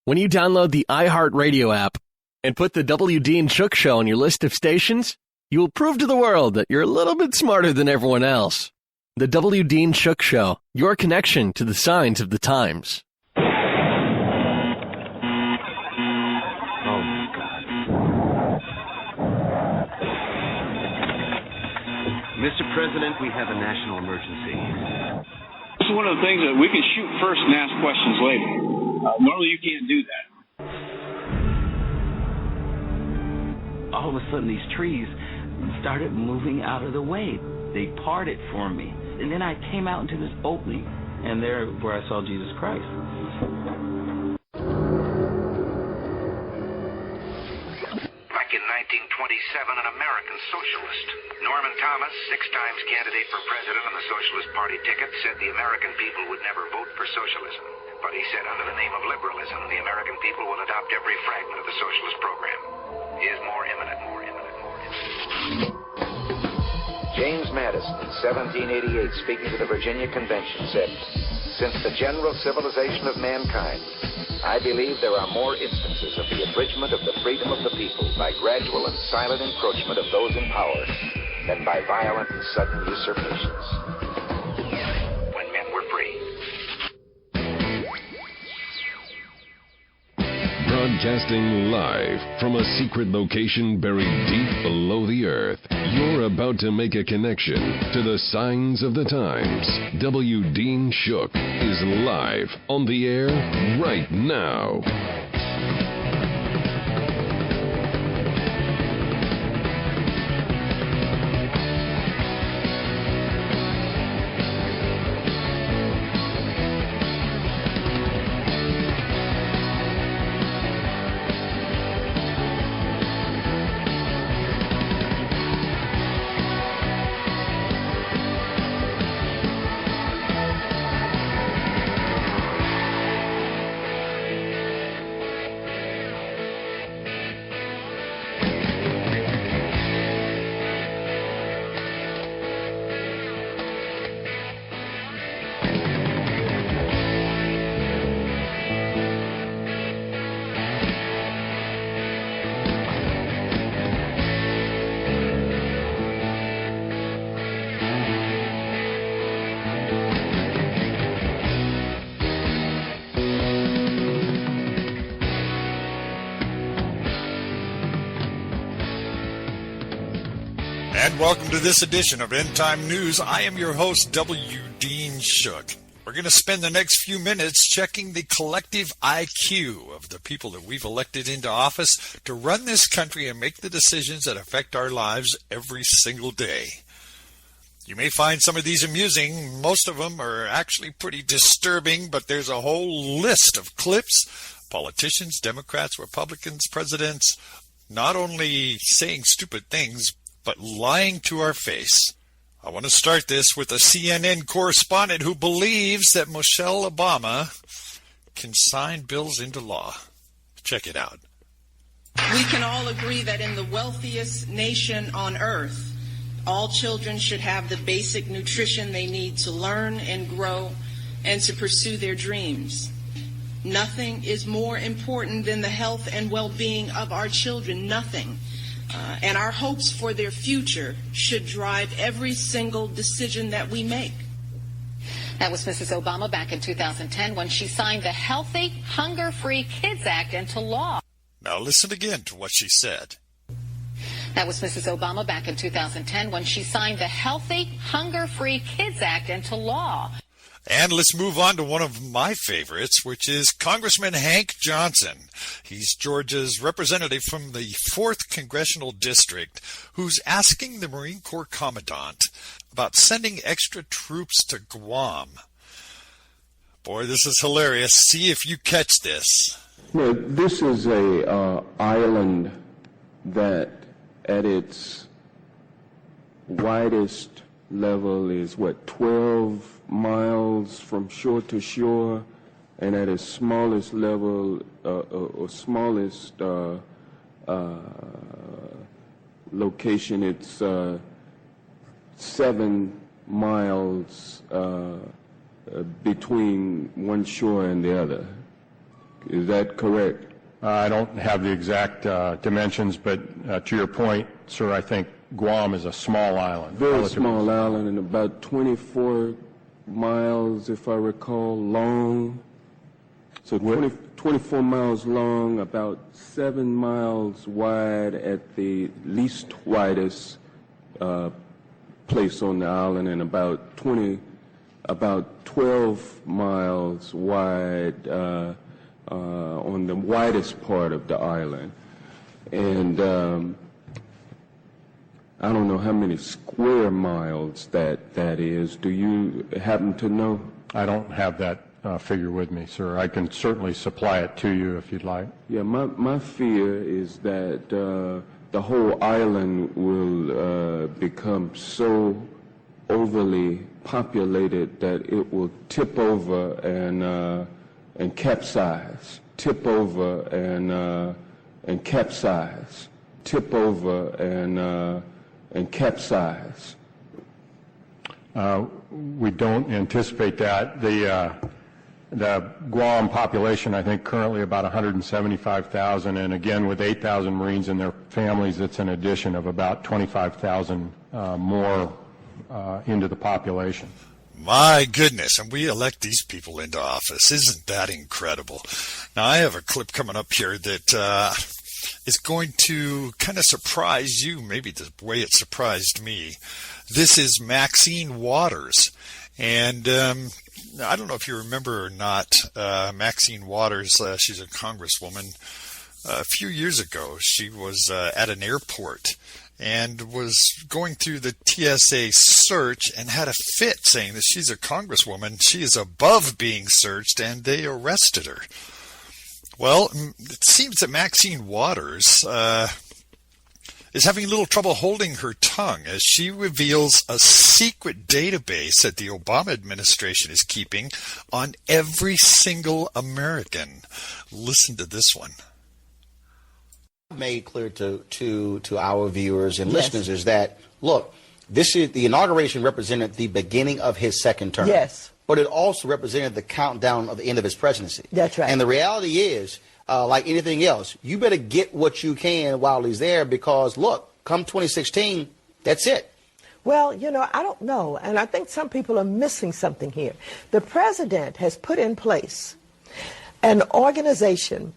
When you download the iHeartRadio app and put the W. Dean Shook Show on your list of stations, you will prove to the world that you're a little bit smarter than everyone else. The W. Dean Shook Show, your connection to the signs of the times. Oh, my God. Mr. President, we have a national emergency. This is one of the things that we can shoot first and ask questions later. Normally you can't do that. All of a sudden these trees started moving out of the way. They parted for me. And then I came out into this opening, and there where I saw Jesus Christ. Back in 1927, an American socialist, Norman Thomas, 6 times candidate for president on the Socialist Party ticket, said the American people would never vote for socialism. But he said under the name of liberalism, the American people will adopt every fragment of the socialist program. He is more imminent. James Madison, in 1788, speaking to the Virginia Convention, said, "Since the general civilization of mankind, I believe there are more instances of the abridgment of the freedom of the people by gradual and silent encroachment of those in power than by violent and sudden usurpations." When men were free. Broadcasting live from a secret location buried deep below the earth, you're about to make a connection to the signs of the times. W. Dean Shook is live on the air right now. And welcome to this edition of End Time News. I am your host, W. Dean Shook. We're going to spend the next few minutes checking the collective IQ of the people that we've elected into office to run this country and make the decisions that affect our lives every single day. You may find some of these amusing. Most of them are actually pretty disturbing, but there's a whole list of clips. Politicians, Democrats, Republicans, presidents, not only saying stupid things, but lying to our face. I want to start this with a CNN correspondent who believes that Michelle Obama can sign bills into law. Check it out. We can all agree that in the wealthiest nation on earth, all children should have the basic nutrition they need to learn and grow and to pursue their dreams. Nothing is more important than the health and well-being of our children. Nothing. And our hopes for their future should drive every single decision that we make. That was Mrs. Obama back in 2010 when she signed the Healthy, Hunger-Free Kids Act into law. Now listen again to what she said. That was Mrs. Obama back in 2010 when she signed the Healthy, Hunger-Free Kids Act into law. And let's move on to one of my favorites, which is Congressman Hank Johnson. He's Georgia's representative from the 4th Congressional District, who's asking the Marine Corps Commandant about sending extra troops to Guam. Boy, this is hilarious. See if you catch this. No, this is a island that at its widest level is, 12 miles from shore to shore, and at its smallest level, or smallest location, it's 7 miles between one shore and the other. Is that correct? I don't have the exact dimensions, but to your point, sir, I think Guam is a small island. Very small island, and about 24 miles, if I recall, long. So 24 miles long, about 7 miles wide at the least widest place on the island, and about 12 miles wide on the widest part of the island. And I don't know how many square miles that is. Do you happen to know? I don't have that figure with me, sir. I can certainly supply it to you if you'd like. Yeah, my fear is that the whole island will become so overly populated that it will tip over and capsize, tip over and capsize, tip over and capsize. We don't anticipate that. The Guam population, I think, currently about 175,000, and again, with 8,000 Marines and their families, it's an addition of about 25,000 more into the population. My goodness, and we elect these people into office. Isn't that incredible? Now, I have a clip coming up here that is going to kind of surprise you, maybe the way it surprised me. This is Maxine Waters, and I don't know if you remember or not, Maxine Waters, she's a congresswoman. A few years ago, she was at an airport and was going through the TSA search and had a fit saying that she's a congresswoman. She is above being searched, and they arrested her. Well, it seems that Maxine Waters is having a little trouble holding her tongue as she reveals a secret database that the Obama administration is keeping on every single American. Listen to this one. Made clear to our viewers and listeners is that, look, this is the inauguration represented the beginning of his second term. Yes. But it also represented the countdown of the end of his presidency. That's right. And the reality is, like anything else, you better get what you can while he's there because, look, come 2016, that's it. Well, you know, I don't know, and I think some people are missing something here. The president has put in place an organization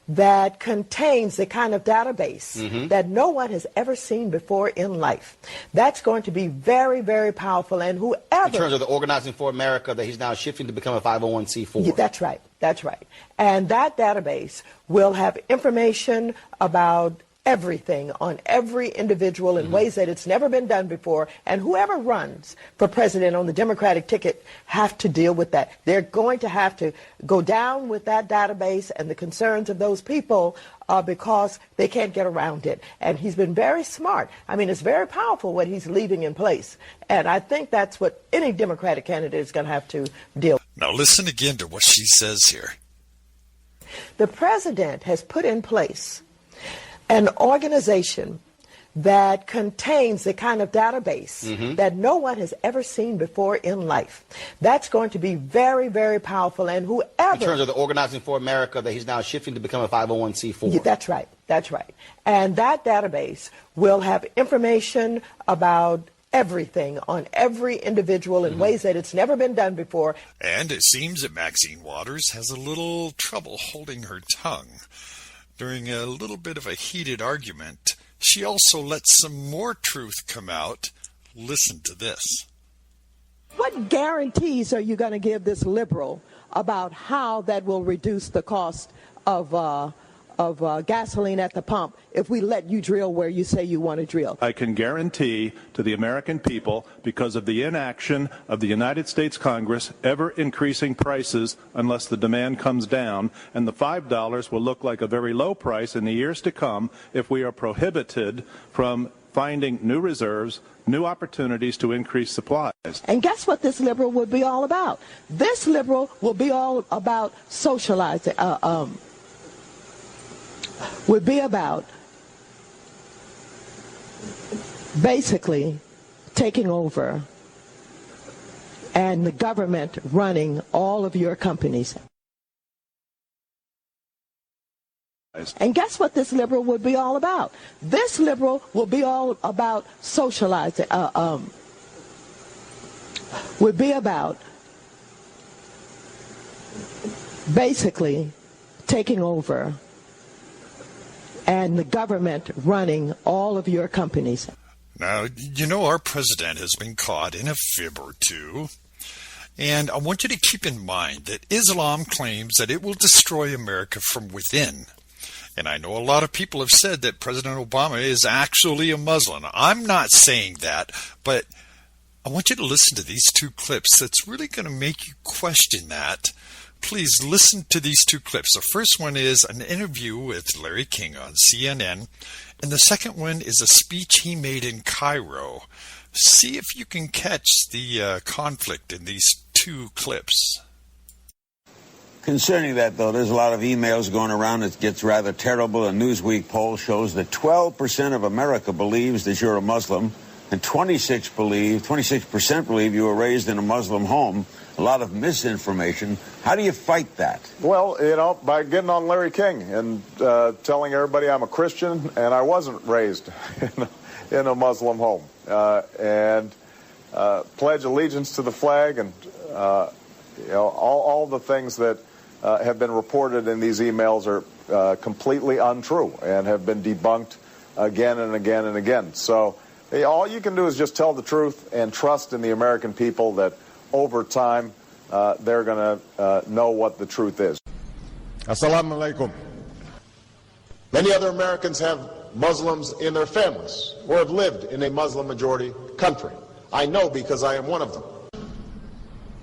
that contains the kind of database that no one has ever seen before in life. That's going to be very, very powerful, and whoever... In terms of the Organizing for America that he's now shifting to become a 501c4. Yeah, that's right, that's right. And that database will have information about everything on every individual in ways that it's never been done before, and whoever runs for president on the Democratic ticket have to deal with that. They're going to have to go down with that database and the concerns of those people because they can't get around it. And he's been very smart. I mean, it's very powerful what he's leaving in place. And I think that's what any Democratic candidate is going to have to deal with. Now listen again to what she says here. The president has put in place an organization that contains the kind of database that no one has ever seen before in life. That's going to be very, very powerful, and whoever... In terms of the Organizing for America that he's now shifting to become a 501c4. Yeah, that's right, that's right. And that database will have information about everything on every individual in ways that it's never been done before. And it seems that Maxine Waters has a little trouble holding her tongue. During a little bit of a heated argument, she also let some more truth come out. Listen to this. What guarantees are you going to give this liberal about how that will reduce the cost of gasoline at the pump if we let you drill where you say you want to drill? I can guarantee to the American people, because of the inaction of the United States Congress ever increasing prices unless the demand comes down, and the $5 will look like a very low price in the years to come if we are prohibited from finding new reserves, new opportunities to increase supplies. And guess what this liberal would be all about? This liberal will be all about socializing, would be about basically taking over and the government running all of your companies. And guess what this liberal would be all about? This liberal will be all about socializing, would be about basically taking over and the government running all of your companies. Now, you know our president has been caught in a fib or two. And I want you to keep in mind that Islam claims that it will destroy America from within. And I know a lot of people have said that President Obama is actually a Muslim. I'm not saying that, but I want you to listen to these two clips that's really going to make you question that. Please listen to these two clips. The first one is an interview with Larry King on CNN, and the second one is a speech he made in Cairo. See if you can catch the conflict in these two clips. Concerning that, though, there's a lot of emails going around. It gets rather terrible. A Newsweek poll shows that 12% of America believes that you're a Muslim, and 26% believe you were raised in a Muslim home. A lot of misinformation. How do you fight that? Well, you know, by getting on Larry King and telling everybody I'm a Christian and I wasn't raised in a Muslim home, and pledge allegiance to the flag, and you know, all the things that have been reported in these emails are completely untrue and have been debunked again and again and again. So all you can do is just tell the truth and trust in the American people that over time they're going to know what the truth is. Assalamu alaikum. Many other Americans have Muslims in their families or have lived in a Muslim majority country. I know because I am one of them.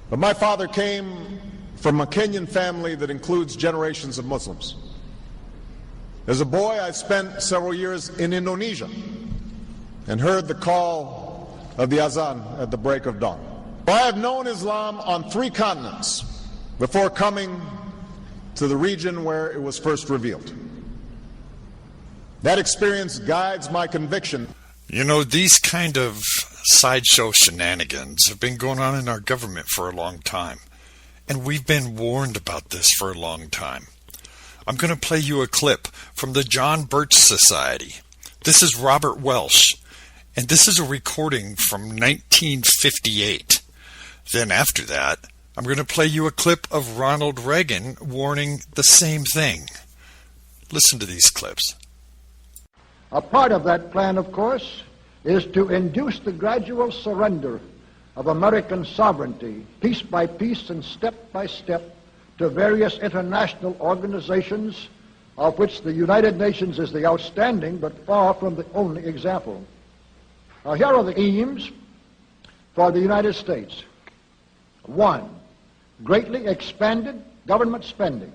But my father came from a Kenyan family that includes generations of Muslims. As a boy, I spent several years in Indonesia and heard the call of the azan at the break of dawn. I have known Islam on 3 continents before coming to the region where it was first revealed. That experience guides my conviction. You know, these kind of sideshow shenanigans have been going on in our government for a long time. And we've been warned about this for a long time. I'm going to play you a clip from the John Birch Society. This is Robert Welsh, and this is a recording from 1958. Then after that, I'm going to play you a clip of Ronald Reagan warning the same thing. Listen to these clips. A part of that plan, of course, is to induce the gradual surrender of American sovereignty, piece by piece and step by step, to various international organizations, of which the United Nations is the outstanding but far from the only example. Now, here are the aims for the United States. 1, greatly expanded government spending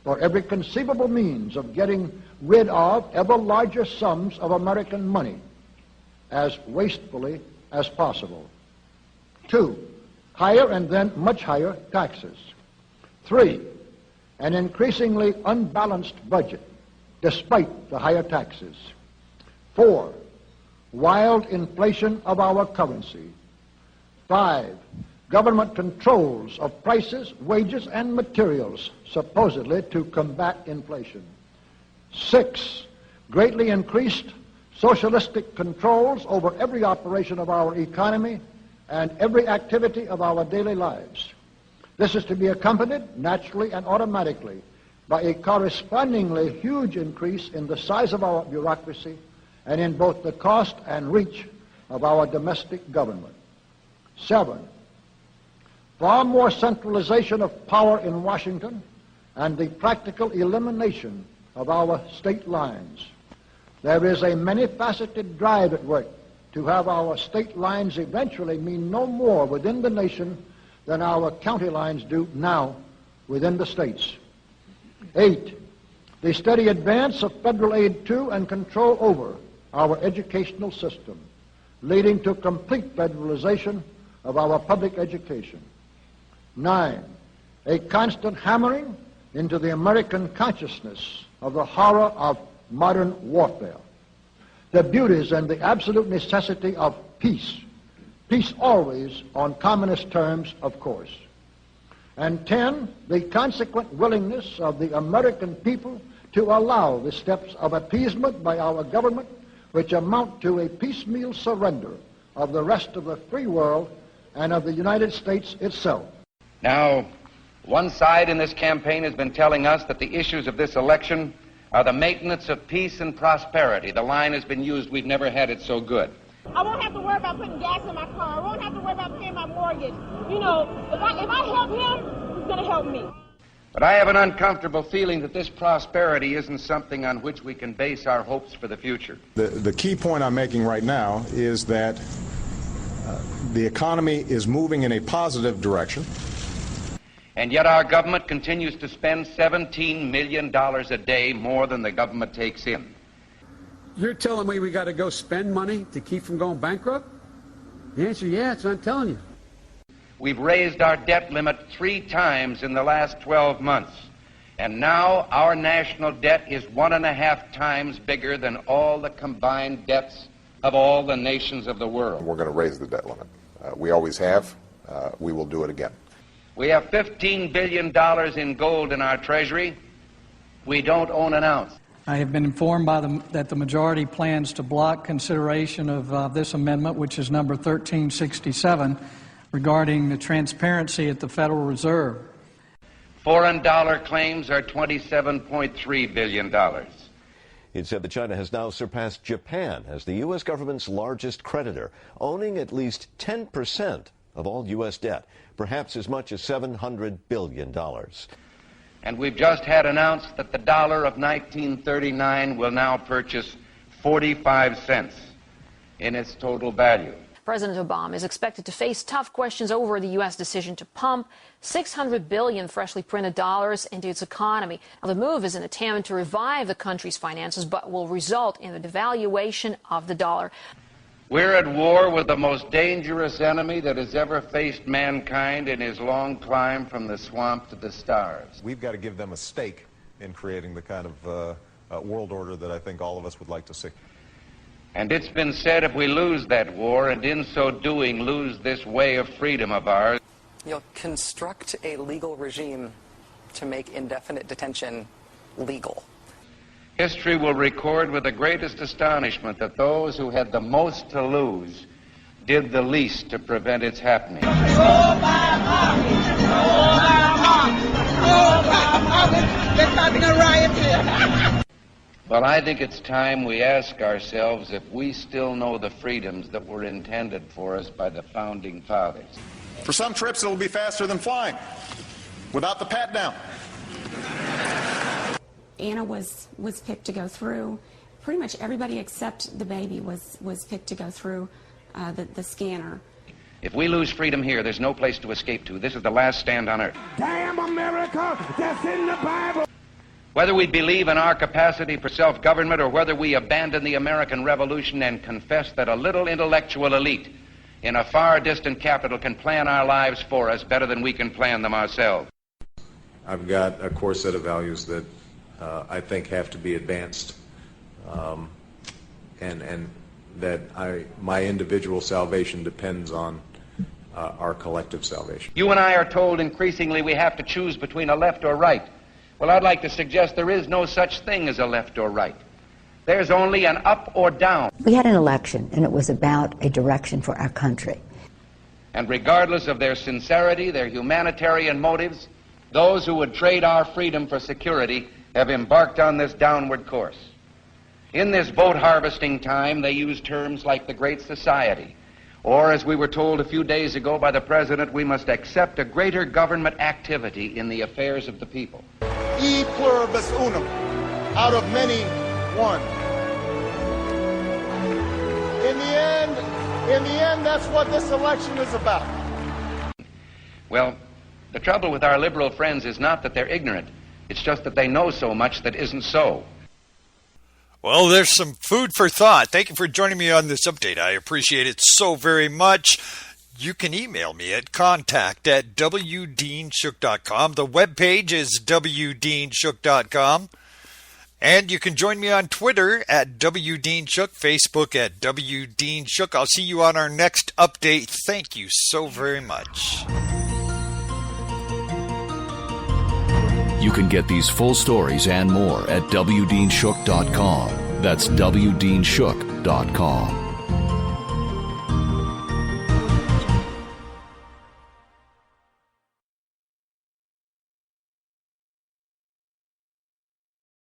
for every conceivable means of getting rid of ever larger sums of American money as wastefully as possible. 2, higher and then much higher taxes. 3, an increasingly unbalanced budget despite the higher taxes. 4, wild inflation of our currency. 5, government controls of prices, wages, and materials, supposedly to combat inflation. 6, greatly increased socialistic controls over every operation of our economy and every activity of our daily lives. This is to be accompanied, naturally and automatically, by a correspondingly huge increase in the size of our bureaucracy and in both the cost and reach of our domestic government. 7, far more centralization of power in Washington and the practical elimination of our state lines. There is a many-faceted drive at work to have our state lines eventually mean no more within the nation than our county lines do now within the states. 8, the steady advance of federal aid to and control over our educational system, leading to complete federalization of our public education. 9, a constant hammering into the American consciousness of the horror of modern warfare, the beauties and the absolute necessity of peace, peace always on communist terms, of course. And 10, the consequent willingness of the American people to allow the steps of appeasement by our government which amount to a piecemeal surrender of the rest of the free world and of the United States itself. Now, one side in this campaign has been telling us that the issues of this election are the maintenance of peace and prosperity. The line has been used, we've never had it so good. I won't have to worry about putting gas in my car. I won't have to worry about paying my mortgage. You know, if I help him, he's going to help me. But I have an uncomfortable feeling that this prosperity isn't something on which we can base our hopes for the future. The key point I'm making right now is that the economy is moving in a positive direction. And yet our government continues to spend $17 million a day more than the government takes in. You're telling me we got to go spend money to keep from going bankrupt? The answer, yeah, it's what I'm telling you. We've raised our debt limit 3 times in the last 12 months. And now our national debt is 1.5 times bigger than all the combined debts of all the nations of the world. We're going to raise the debt limit. We always have. We will do it again. We have $15 billion in gold in our treasury. We don't own an ounce. I have been informed that the majority plans to block consideration of this amendment, which is number 1367, regarding the transparency at the Federal Reserve. Foreign dollar claims are $27.3 billion. It said that China has now surpassed Japan as the U.S. government's largest creditor, owning at least 10% of all U.S. debt, perhaps as much as $700 billion. And we've just had announced that the dollar of 1939 will now purchase 45 cents in its total value. President Obama is expected to face tough questions over the U.S. decision to pump $600 billion freshly printed dollars into its economy. Now, the move is an attempt to revive the country's finances, but will result in the devaluation of the dollar. We're at war with the most dangerous enemy that has ever faced mankind in his long climb from the swamp to the stars. We've got to give them a stake in creating the kind of world order that I think all of us would like to see. And it's been said if we lose that war, and in so doing lose this way of freedom of ours, you'll construct a legal regime to make indefinite detention legal. History will record with the greatest astonishment that those who had the most to lose did the least to prevent its happening. They're starting a riot here. Well, I think it's time we ask ourselves if we still know the freedoms that were intended for us by the Founding Fathers. For some trips, it'll be faster than flying, without the pat down. Anna was picked to go through. Pretty much everybody except the baby was picked to go through the scanner. If we lose freedom here, there's no place to escape to. This is the last stand on earth. Damn America, that's in the Bible. Whether we believe in our capacity for self-government or whether we abandon the American Revolution and confess that a little intellectual elite in a far distant capital can plan our lives for us better than we can plan them ourselves. I've got a core set of values that I think have to be advanced, and that my individual salvation depends on our collective salvation. You and I are told increasingly we have to choose between a left or right. Well, I'd like to suggest there is no such thing as a left or right. There's only an up or down. We had an election, and it was about a direction for our country. And regardless of their sincerity, their humanitarian motives, those who would trade our freedom for security have embarked on this downward course. In this vote harvesting time, they use terms like the Great Society, or, as we were told a few days ago by the President, we must accept a greater government activity in the affairs of the people. E pluribus unum, out of many, one. In the end, that's what this election is about. Well, the trouble with our liberal friends is not that they're ignorant. It's just that they know so much that isn't so. Well, there's some food for thought. Thank you for joining me on this update. I appreciate it so very much. You can email me at contact@wdeanshook.com. The webpage is wdeanshook.com. And you can join me on Twitter at wdeanshook, Facebook at wdeanshook. I'll see you on our next update. Thank you so very much. You can get these full stories and more at wdeanshook.com. That's wdeanshook.com.